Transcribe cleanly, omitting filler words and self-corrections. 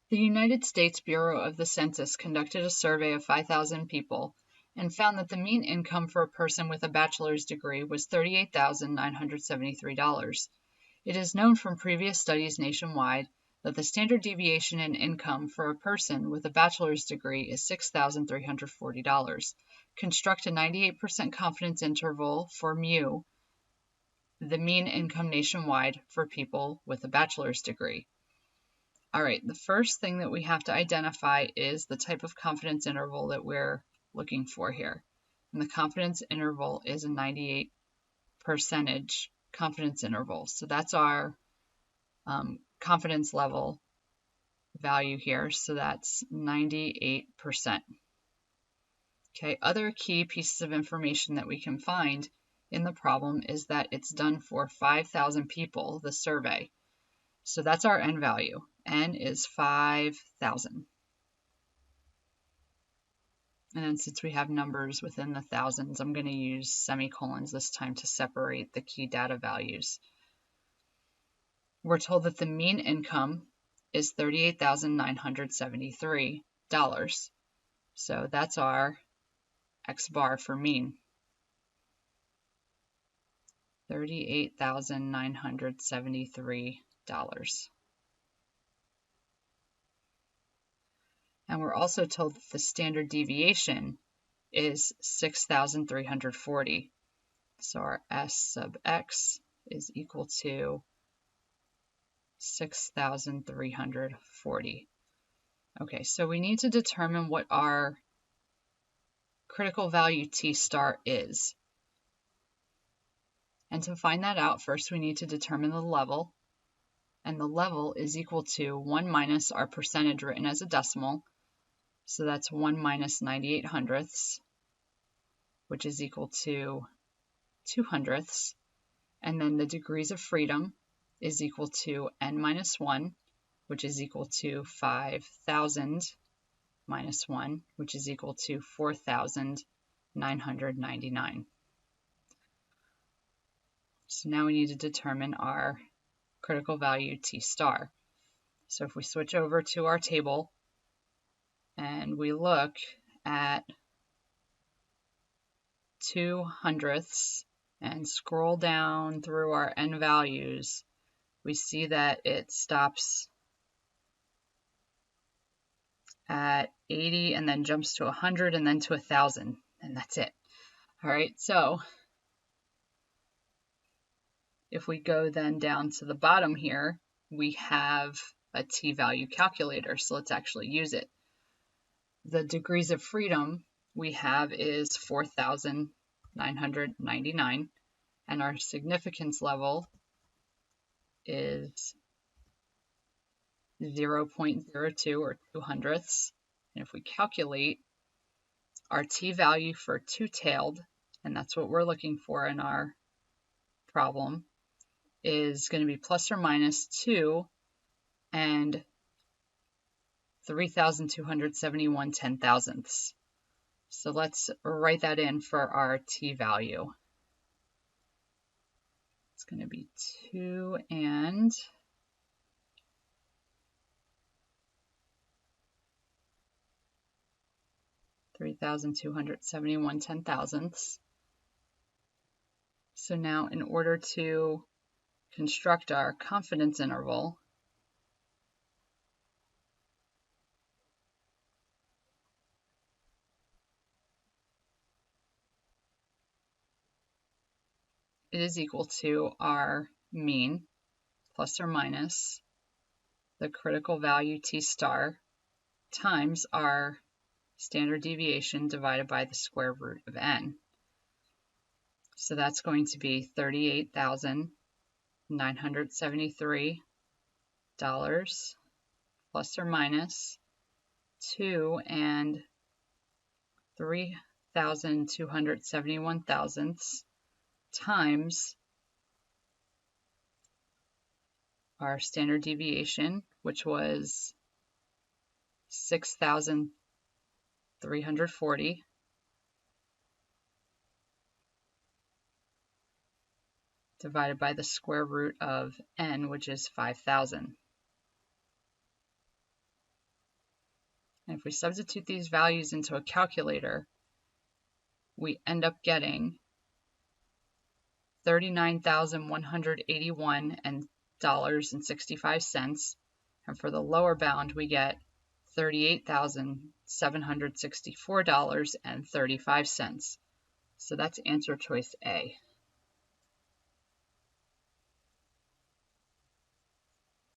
The United States Bureau of the Census conducted a survey of 5,000 people and found that the mean income for a person with a bachelor's degree was $38,973. It is known from previous studies nationwide that the standard deviation in income for a person with a bachelor's degree is $6,340. Construct a 98% confidence interval for mu, the mean income nationwide for people with a bachelor's degree. All right, the first thing that we have to identify is the type of confidence interval that we're looking for here. And the confidence interval is a 98% confidence interval. So that's our confidence level value here. So that's 98%. Okay, other key pieces of information that we can find in the problem is that it's done for 5,000 people, the survey. So that's our N value. N is 5,000. And then since we have numbers within the thousands, I'm going to use semicolons this time to separate the key data values. We're told that the mean income is $38,973. So that's our X bar for mean. $38,973. And we're also told that the standard deviation is 6,340. So our S sub X is equal to 6,340. Okay, so we need to determine what our critical value T star is. And to find that out, first we need to determine the level. And the level is equal to 1 minus our percentage written as a decimal. So that's 1 minus 98 hundredths, which is equal to 2 hundredths. And then the degrees of freedom is equal to n minus 1, which is equal to 5,000 minus 1, which is equal to 4,999. So now we need to determine our critical value T star. So if we switch over to our table and we look at 2 hundredths and scroll down through our n values, we see that it stops at 80 and then jumps to 100 and then to 1,000, and that's it. All right, so if we go then down to the bottom here, we have a t-value calculator, so let's actually use it. The degrees of freedom we have is 4,999, and our significance level is 0.02 or 2 hundredths. And if we calculate our t-value for two-tailed, and that's what we're looking for in our problem, is going to be plus or minus 2 and 3,271 ten-thousandths. So let's write that in for our t-value. It's going to be 2 and 3,271 ten-thousandths. So now in order to construct our confidence interval, it is equal to our mean plus or minus the critical value T star times our standard deviation divided by the square root of n. So that's going to be $38,973 plus or minus 2 and 3,271 thousandths times our standard deviation, which was 6,340, divided by the square root of n, which is 5,000. And if we substitute these values into a calculator, we end up getting $39,181.65. And for the lower bound, we get $38,764.35. So that's answer choice A.